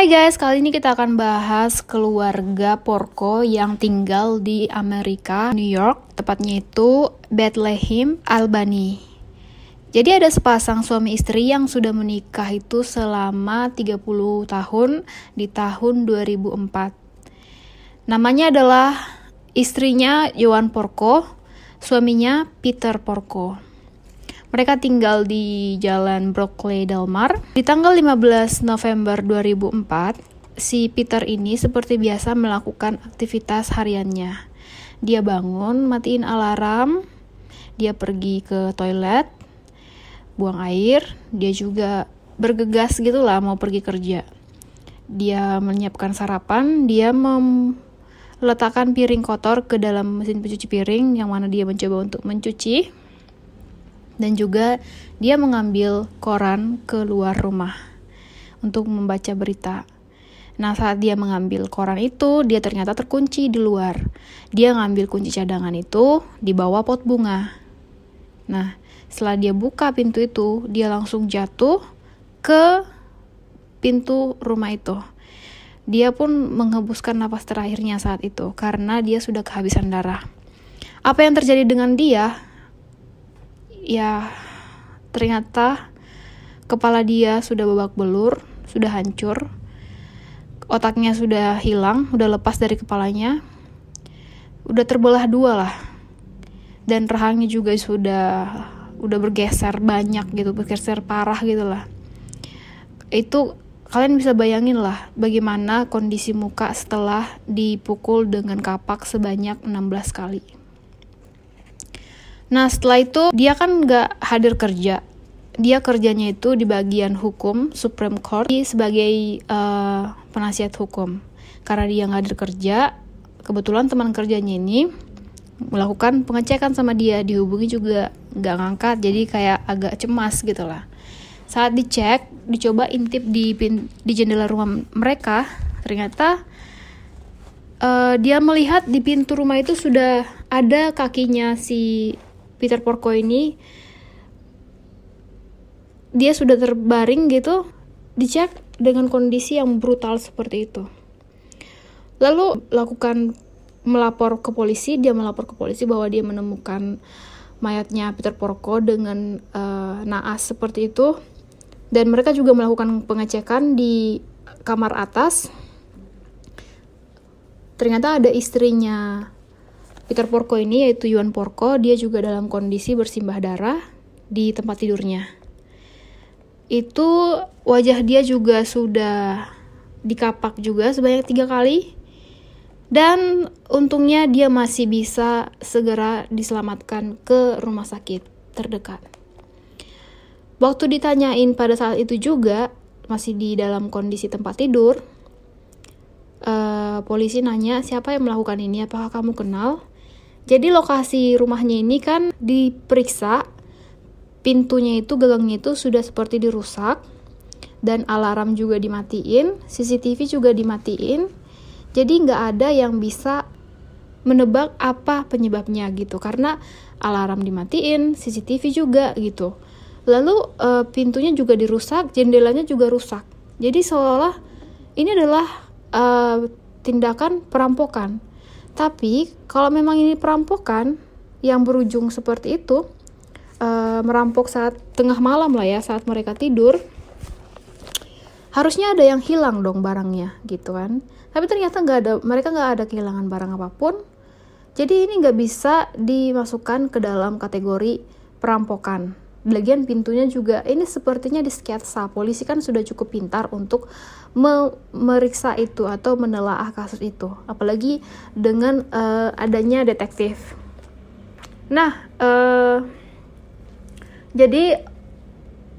Hai guys, kali ini kita akan bahas keluarga Porco yang tinggal di Amerika, New York, tepatnya itu Bethlehem, Albany. Jadi ada sepasang suami istri yang sudah menikah itu selama 30 tahun di tahun 2004. Namanya adalah istrinya Joan Porco, suaminya Peter Porco. Mereka tinggal di Jalan Brooklyn, Del Mar. Di tanggal 15 November 2004, si Peter ini seperti biasa melakukan aktivitas hariannya. Dia bangun, matiin alarm, dia pergi ke toilet, buang air, dia juga bergegas gitulah mau pergi kerja. Dia menyiapkan sarapan, dia meletakkan piring kotor ke dalam mesin pencuci piring yang mana dia mencoba untuk mencuci. Dan juga dia mengambil koran keluar rumah untuk membaca berita. Nah, saat dia mengambil koran itu, dia ternyata terkunci di luar. Dia ngambil kunci cadangan itu di bawah pot bunga. Nah, setelah dia buka pintu itu, dia langsung jatuh ke pintu rumah itu. Dia pun menghembuskan napas terakhirnya saat itu karena dia sudah kehabisan darah. Apa yang terjadi dengan dia? Ya, ternyata kepala dia sudah babak belur, sudah hancur. Otaknya sudah hilang, udah lepas dari kepalanya. Udah terbelah dua lah. Dan rahangnya juga udah bergeser banyak gitu, bergeser parah gitu lah. Itu kalian bisa bayangin lah bagaimana kondisi muka setelah dipukul dengan kapak sebanyak 16 kali. Nah, setelah itu dia kan gak hadir kerja. Dia kerjanya itu di bagian hukum, Supreme Court, sebagai penasihat hukum. Karena dia gak hadir kerja, kebetulan teman kerjanya ini melakukan pengecekan sama dia. Dihubungi juga gak ngangkat, jadi kayak agak cemas gitu lah. Saat dicek, dicoba intip di jendela rumah mereka, ternyata dia melihat di pintu rumah itu sudah ada kakinya si Peter Porco ini. Dia sudah terbaring gitu, dicek dengan kondisi yang brutal seperti itu. Lalu melapor ke polisi, dia melapor ke polisi bahwa dia menemukan mayatnya Peter Porco dengan naas seperti itu. Dan mereka juga melakukan pengecekan di kamar atas. Ternyata ada istrinya Peter Porco ini, yaitu Joan Porco, dia juga dalam kondisi bersimbah darah di tempat tidurnya. Itu wajah dia juga sudah dikapak juga sebanyak 3 kali. Dan untungnya dia masih bisa segera diselamatkan ke rumah sakit terdekat. Waktu ditanyain pada saat itu juga, masih di dalam kondisi tempat tidur, polisi nanya, siapa yang melakukan ini, apakah kamu kenal? Jadi lokasi rumahnya ini kan diperiksa, pintunya itu, gagangnya itu sudah seperti dirusak, dan alarm juga dimatiin, CCTV juga dimatiin, jadi nggak ada yang bisa menebak apa penyebabnya gitu, karena alarm dimatiin, CCTV juga gitu. Lalu pintunya juga dirusak, jendelanya juga rusak, jadi seolah-olah ini adalah tindakan perampokan. Tapi kalau memang ini perampokan yang berujung seperti itu, merampok saat tengah malam lah ya, saat mereka tidur, harusnya ada yang hilang dong barangnya gitu kan. Tapi ternyata mereka nggak ada kehilangan barang apapun. Jadi ini nggak bisa dimasukkan ke dalam kategori perampokan. Lagian pintunya juga ini sepertinya di sketsa. Polisi kan sudah cukup pintar untuk meriksa itu atau menelaah kasus itu, apalagi dengan adanya detektif. Nah, jadi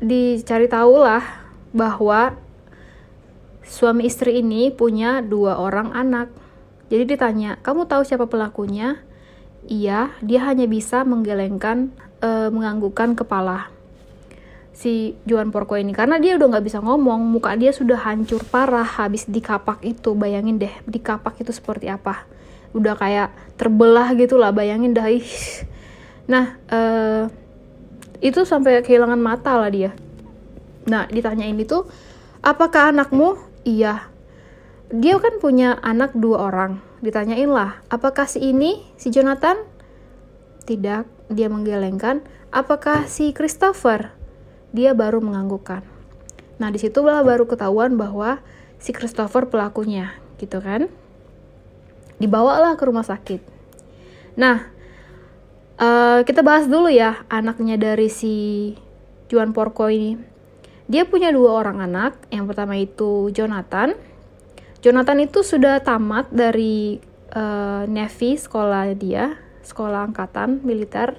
dicari tahu lah bahwa suami istri ini punya 2 orang anak. Jadi ditanya, kamu tahu siapa pelakunya? Iya, dia hanya bisa menganggukkan kepala si Joan Porco ini, karena dia udah nggak bisa ngomong, muka dia sudah hancur parah habis dikapak itu. Bayangin deh dikapak itu seperti apa, udah kayak terbelah gitu lah, bayangin dah. Nah, itu sampai kehilangan mata lah dia. Nah, ditanyain itu, apakah anakmu Iya. Dia kan punya anak 2 orang. Ditanyain lah, apakah si Jonathan? Tidak, dia menggelengkan. Apakah si Christopher? Dia baru menganggukkan. Nah, disitulah baru ketahuan bahwa si Christopher pelakunya, gitu kan. Dibawalah ke rumah sakit. Nah, kita bahas dulu ya anaknya dari si Juan Porco ini. Dia punya 2 orang anak. Yang pertama itu Jonathan. Jonathan itu sudah tamat dari Navy, sekolah angkatan militer.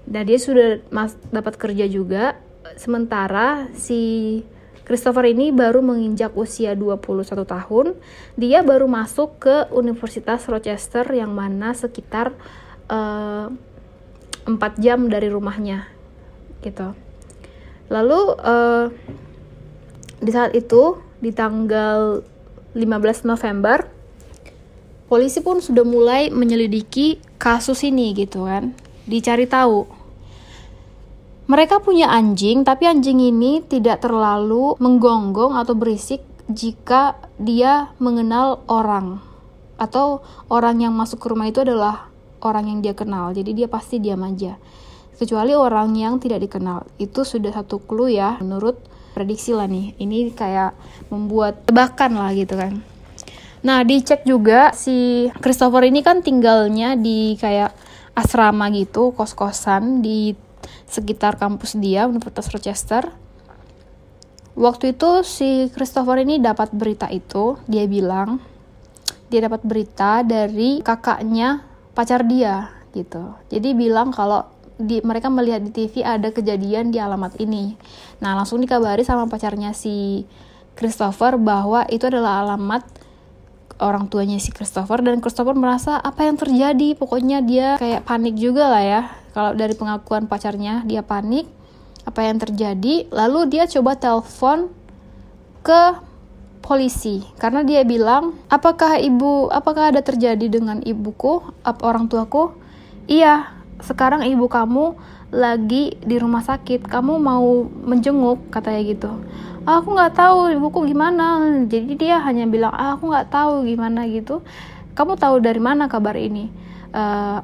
Dan dia sudah dapat kerja juga. Sementara si Christopher ini baru menginjak usia 21 tahun. Dia baru masuk ke Universitas Rochester yang mana sekitar 4 jam dari rumahnya gitu. Lalu di saat itu, di tanggal 15 November, polisi pun sudah mulai menyelidiki kasus ini gitu kan. Dicari tahu. Mereka punya anjing, tapi anjing ini tidak terlalu menggonggong atau berisik jika dia mengenal orang. Atau orang yang masuk ke rumah itu adalah orang yang dia kenal. Jadi dia pasti diam aja. Kecuali orang yang tidak dikenal. Itu sudah satu clue ya, menurut prediksi lah nih. Ini kayak membuat tebakan lah gitu kan. Nah, dicek juga si Christopher ini kan tinggalnya di kayak asrama gitu, kos-kosan di sekitar kampus dia, Universitas Rochester. Waktu itu si Christopher ini dapat berita itu, dia bilang dia dapat berita dari kakaknya pacar dia gitu. Jadi bilang kalau mereka melihat di TV ada kejadian di alamat ini. Nah, langsung dikabari sama pacarnya si Christopher bahwa itu adalah alamat orang tuanya si Christopher, dan Christopher merasa apa yang terjadi, pokoknya dia kayak panik juga lah ya. Kalau dari pengakuan pacarnya, dia panik apa yang terjadi. Lalu dia coba telepon ke polisi karena dia bilang, apakah ada terjadi dengan ibuku, orang tuaku? Iya, sekarang ibu kamu lagi di rumah sakit, kamu mau menjenguk, katanya gitu. Aku nggak tahu ibuku gimana. Jadi dia hanya bilang, aku nggak tahu gimana gitu. Kamu tahu dari mana kabar ini?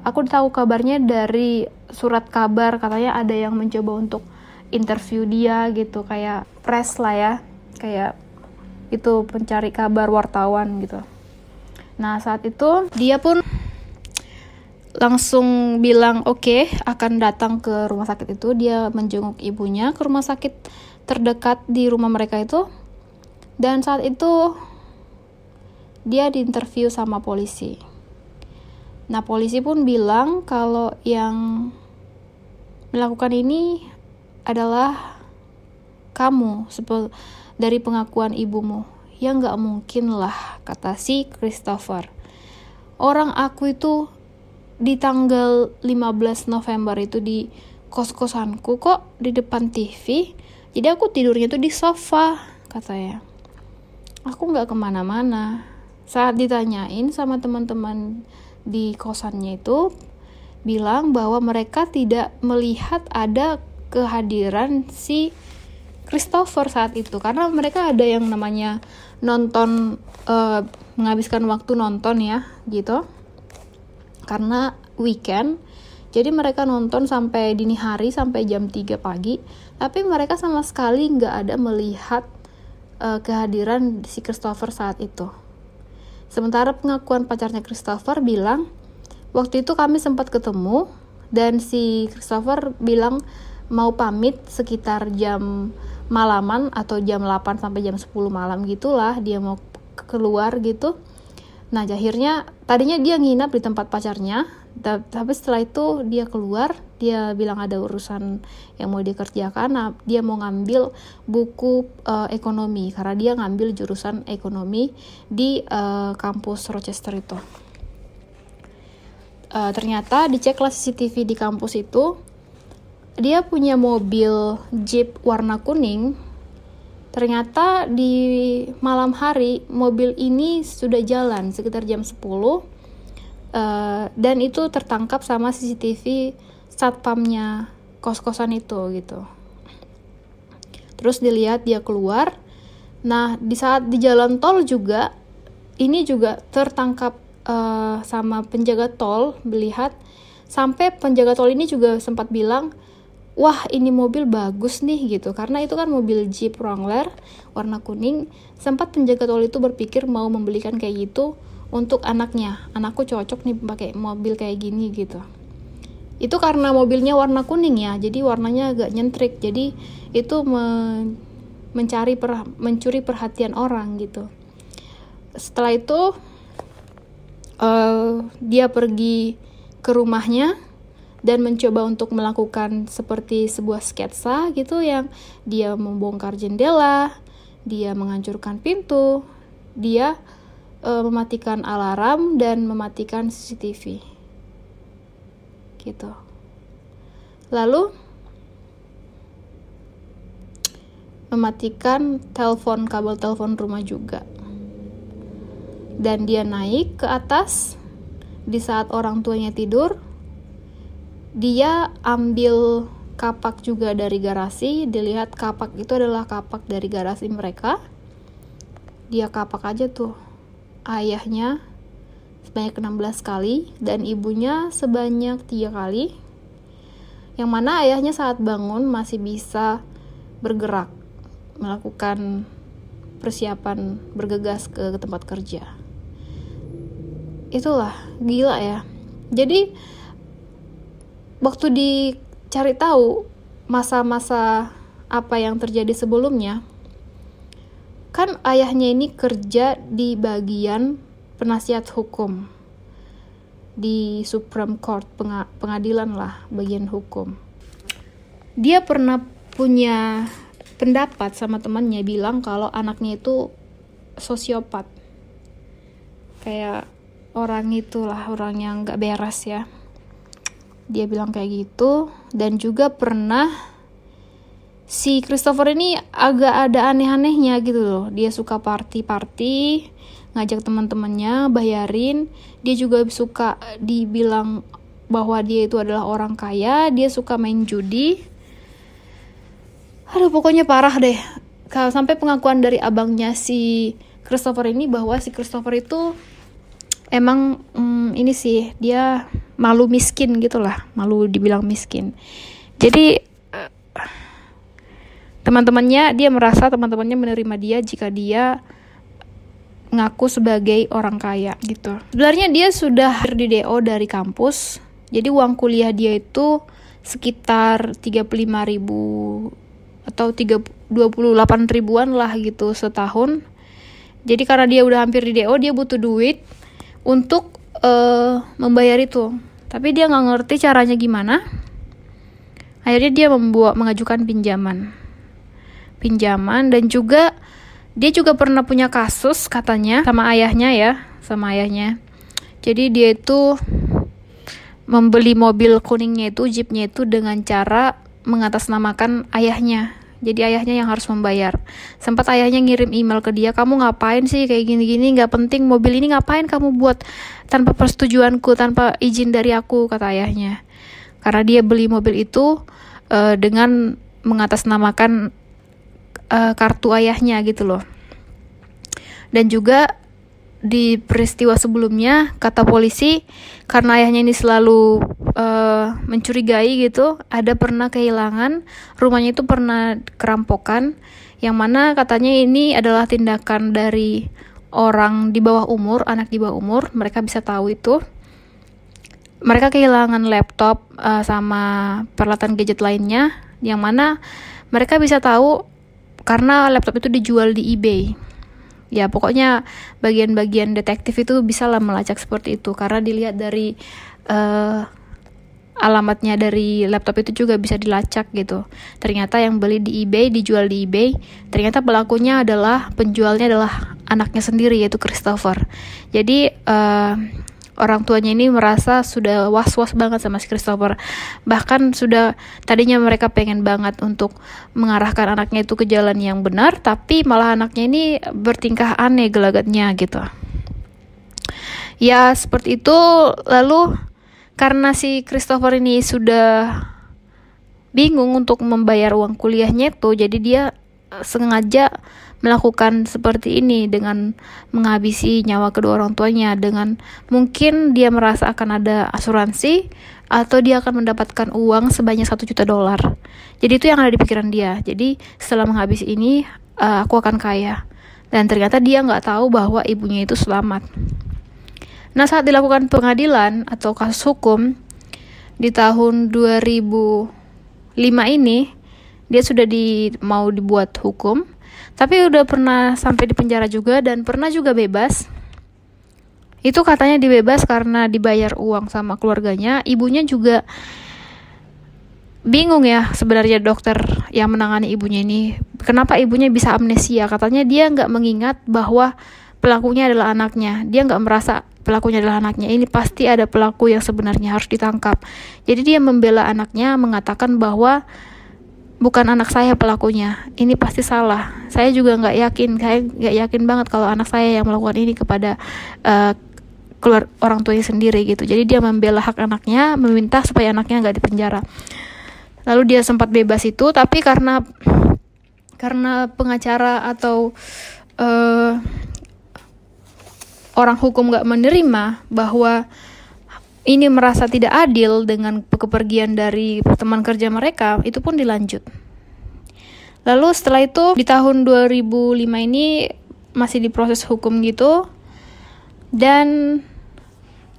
Aku tahu kabarnya dari surat kabar, katanya ada yang mencoba untuk interview dia gitu, kayak press lah ya, kayak itu pencari kabar, wartawan gitu. Nah, saat itu dia pun langsung bilang oke, akan datang ke rumah sakit itu. Dia menjenguk ibunya ke rumah sakit terdekat di rumah mereka itu. Dan saat itu dia diinterview sama polisi. Nah, polisi pun bilang kalau yang melakukan ini adalah kamu, dari pengakuan ibumu. Ya nggak mungkin lah, kata si Christopher. Orang aku itu di tanggal 15 November itu di kos-kosanku kok di depan TV. Jadi aku tidurnya tuh di sofa, katanya. Aku nggak kemana-mana. Saat ditanyain sama teman-teman di kosannya itu, bilang bahwa mereka tidak melihat ada kehadiran si Christopher saat itu, karena mereka ada yang namanya nonton, menghabiskan waktu nonton ya gitu, karena weekend. Jadi mereka nonton sampai dini hari, sampai jam 3 pagi, tapi mereka sama sekali nggak ada melihat kehadiran si Christopher saat itu. Sementara pengakuan pacarnya Christopher bilang, waktu itu kami sempat ketemu, dan si Christopher bilang mau pamit sekitar jam malaman atau jam 8 sampai jam 10 malam gitulah, dia mau keluar gitu. Nah, akhirnya tadinya dia nginap di tempat pacarnya, tapi setelah itu dia keluar, dia bilang ada urusan yang mau dikerjakan. Nah, dia mau ngambil buku ekonomi, karena dia ngambil jurusan ekonomi di kampus Rochester itu. Ternyata diceklah CCTV di kampus itu, dia punya mobil Jeep warna kuning. Ternyata di malam hari mobil ini sudah jalan sekitar jam 10, dan itu tertangkap sama CCTV satpamnya kos-kosan itu gitu. Terus dilihat dia keluar. Nah, di saat di jalan tol juga, ini juga tertangkap sama penjaga tol, melihat sampai penjaga tol ini juga sempat bilang, wah ini mobil bagus nih gitu, karena itu kan mobil Jeep Wrangler warna kuning. Sempat penjaga tol itu berpikir mau membelikan kayak gitu untuk anaknya, anakku cocok nih pakai mobil kayak gini gitu. Itu karena mobilnya warna kuning ya, jadi warnanya agak nyentrik, jadi itu mencuri perhatian orang gitu. Setelah itu dia pergi ke rumahnya dan mencoba untuk melakukan seperti sebuah sketsa gitu, yang dia membongkar jendela, dia menghancurkan pintu, dia mematikan alarm dan mematikan CCTV gitu. Lalu mematikan kabel telepon rumah juga. Dan dia naik ke atas di saat orang tuanya tidur. Dia ambil kapak juga dari garasi. Dilihat kapak itu adalah kapak dari garasi mereka. Dia kapak aja tuh ayahnya sebanyak 16 kali dan ibunya sebanyak 3 kali. Yang mana ayahnya saat bangun masih bisa bergerak, melakukan persiapan bergegas ke tempat kerja. Itulah gila ya. Jadi waktu dicari tahu masa-masa apa yang terjadi sebelumnya, kan ayahnya ini kerja di bagian penasihat hukum di Supreme Court, pengadilan lah, bagian hukum. Dia pernah punya pendapat sama temannya, bilang kalau anaknya itu sosiopat, kayak orang itulah, orang yang gak beres ya. Dia bilang kayak gitu. Dan juga pernah si Christopher ini agak ada aneh-anehnya gitu loh. Dia suka party, ngajak teman-temannya, bayarin. Dia juga suka dibilang bahwa dia itu adalah orang kaya. Dia suka main judi. Aduh, pokoknya parah deh. Sampai pengakuan dari abangnya si Christopher ini bahwa si Christopher itu emang ini sih, dia malu miskin gitulah, malu dibilang miskin. Jadi dia merasa teman-temannya menerima dia jika dia ngaku sebagai orang kaya gitu. Sebenarnya dia sudah di DO dari kampus. Jadi uang kuliah dia itu sekitar 35.000 atau 28 ribuan lah gitu setahun. Jadi karena dia udah hampir di DO, dia butuh duit untuk membayar itu. Tapi dia nggak ngerti caranya gimana. Akhirnya dia mengajukan pinjaman. Dan juga dia juga pernah punya kasus katanya sama ayahnya. Jadi dia itu membeli mobil kuningnya itu, Jeepnya itu, dengan cara mengatasnamakan ayahnya. Jadi ayahnya yang harus membayar. Sempat ayahnya ngirim email ke dia, kamu ngapain sih kayak gini-gini, gak penting mobil ini, ngapain kamu buat tanpa persetujuanku, tanpa izin dari aku, kata ayahnya. Karena dia beli mobil itu dengan mengatasnamakan kartu ayahnya gitu loh. Dan juga di peristiwa sebelumnya, kata polisi, karena ayahnya ini selalu mencurigai gitu, ada pernah kehilangan, rumahnya itu pernah kerampokan, yang mana katanya ini adalah tindakan dari orang di bawah umur, anak di bawah umur. Mereka bisa tahu itu. Mereka kehilangan laptop sama peralatan gadget lainnya, yang mana mereka bisa tahu karena laptop itu dijual di eBay. Ya pokoknya bagian-bagian detektif itu bisa lah melacak seperti itu, karena dilihat dari alamatnya dari laptop itu juga bisa dilacak gitu. Ternyata yang beli di eBay, dijual di eBay, ternyata pelakunya adalah, penjualnya adalah anaknya sendiri, yaitu Christopher. Jadi orang tuanya ini merasa sudah was-was banget sama si Christopher. Bahkan sudah tadinya mereka pengen banget untuk mengarahkan anaknya itu ke jalan yang benar, tapi malah anaknya ini bertingkah aneh gelagatnya gitu. Ya seperti itu. Lalu karena si Christopher ini sudah bingung untuk membayar uang kuliahnya itu, jadi dia sengaja melakukan seperti ini dengan menghabisi nyawa kedua orang tuanya, dengan mungkin dia merasa akan ada asuransi atau dia akan mendapatkan uang sebanyak $1 juta. Jadi itu yang ada di pikiran dia. Jadi setelah menghabisi ini aku akan kaya. Dan ternyata dia nggak tahu bahwa ibunya itu selamat. Nah, saat dilakukan pengadilan atau kasus hukum di tahun 2005 ini, dia sudah mau dibuat hukum, tapi udah pernah sampai di penjara juga dan pernah juga bebas. Itu katanya dibebas karena dibayar uang sama keluarganya. Ibunya juga bingung ya sebenarnya, dokter yang menangani ibunya ini. Kenapa ibunya bisa amnesia? Katanya dia nggak mengingat bahwa pelakunya adalah anaknya. Dia nggak merasa pelakunya adalah anaknya. Ini pasti ada pelaku yang sebenarnya harus ditangkap. Jadi dia membela anaknya, mengatakan bahwa bukan anak saya pelakunya. Ini pasti salah. Saya juga nggak yakin. Saya nggak yakin banget kalau anak saya yang melakukan ini kepada keluar orang tuanya sendiri gitu. Jadi dia membela hak anaknya, meminta supaya anaknya nggak dipenjara. Lalu dia sempat bebas itu, tapi karena pengacara atau orang hukum nggak menerima bahwa ini merasa tidak adil dengan kepergian dari teman kerja mereka, itu pun dilanjut. Lalu setelah itu di tahun 2005 ini masih diproses hukum gitu, dan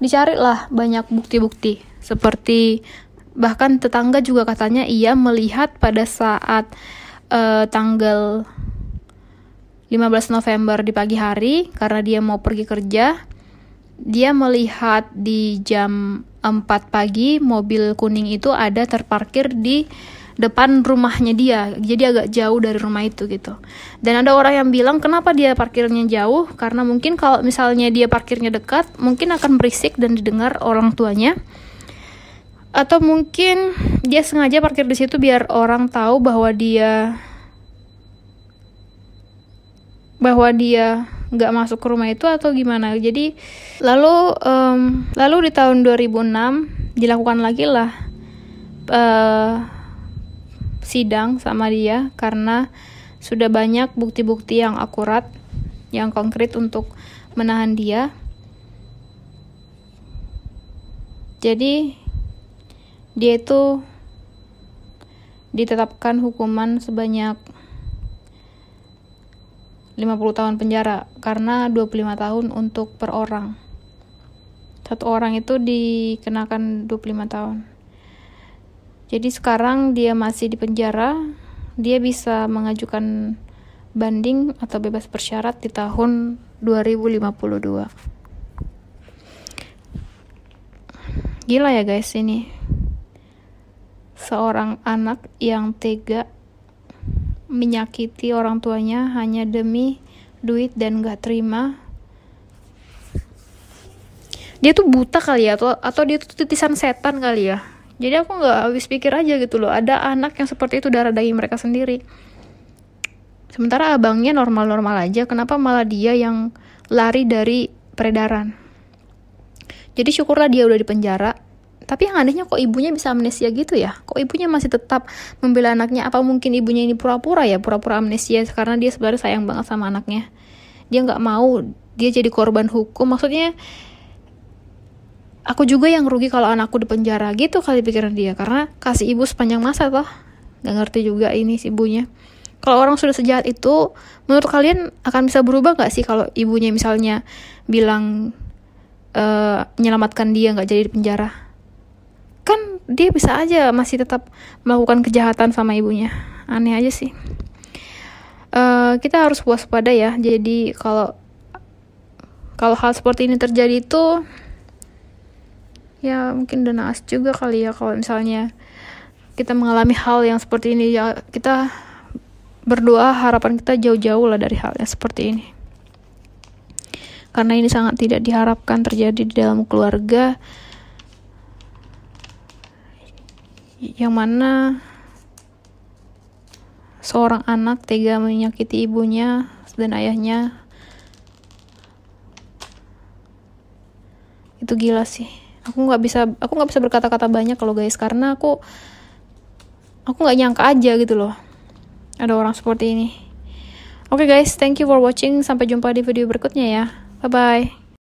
dicarilah banyak bukti-bukti, seperti bahkan tetangga juga katanya ia melihat pada saat tanggal 15 November di pagi hari, karena dia mau pergi kerja, dia melihat di jam 4 pagi mobil kuning itu ada terparkir di depan rumahnya dia, jadi agak jauh dari rumah itu gitu. Dan ada orang yang bilang kenapa dia parkirnya jauh, karena mungkin kalau misalnya dia parkirnya dekat mungkin akan berisik dan didengar orang tuanya, atau mungkin dia sengaja parkir di situ biar orang tahu bahwa dia nggak masuk ke rumah itu atau gimana. Jadi lalu di tahun 2006 dilakukan lagi lah sidang sama dia, karena sudah banyak bukti-bukti yang akurat, yang konkret untuk menahan dia. Jadi dia itu ditetapkan hukuman sebanyak 50 tahun penjara, karena 25 tahun untuk per orang. Satu orang itu dikenakan 25 tahun. Jadi sekarang dia masih di penjara, dia bisa mengajukan banding atau bebas bersyarat di tahun 2052. Gila ya guys ini. Seorang anak yang tega menyakiti orang tuanya hanya demi duit dan gak terima. Dia tuh buta kali ya, atau dia tuh titisan setan kali ya. Jadi aku gak habis pikir aja gitu loh, ada anak yang seperti itu, darah daging mereka sendiri. Sementara abangnya normal-normal aja, kenapa malah dia yang lari dari peredaran? Jadi syukurlah dia udah di penjara. Tapi yang anehnya kok ibunya bisa amnesia gitu ya? Kok ibunya masih tetap membela anaknya? Apa mungkin ibunya ini pura-pura ya? Pura-pura amnesia karena dia sebenarnya sayang banget sama anaknya. Dia gak mau dia jadi korban hukum. Maksudnya aku juga yang rugi kalau anakku di penjara gitu kali pikiran dia. Karena kasih ibu sepanjang masa toh. Gak ngerti juga ini si ibunya. Kalau orang sudah sejahat itu, menurut kalian akan bisa berubah gak sih kalau ibunya misalnya bilang menyelamatkan dia gak jadi di penjara? Kan dia bisa aja masih tetap melakukan kejahatan sama ibunya. Aneh aja sih. Kita harus waspada ya. Jadi kalau hal seperti ini terjadi itu, ya mungkin udah naas juga kali ya kalau misalnya kita mengalami hal yang seperti ini. Ya kita berdoa, harapan kita jauh-jauh lah dari hal yang seperti ini, karena ini sangat tidak diharapkan terjadi di dalam keluarga yang mana seorang anak tega menyakiti ibunya dan ayahnya. Itu gila sih. Aku nggak bisa berkata-kata banyak kalau guys, karena aku nggak nyangka aja gitu loh ada orang seperti ini. Oke guys, thank you for watching. Sampai jumpa di video berikutnya ya. Bye-bye.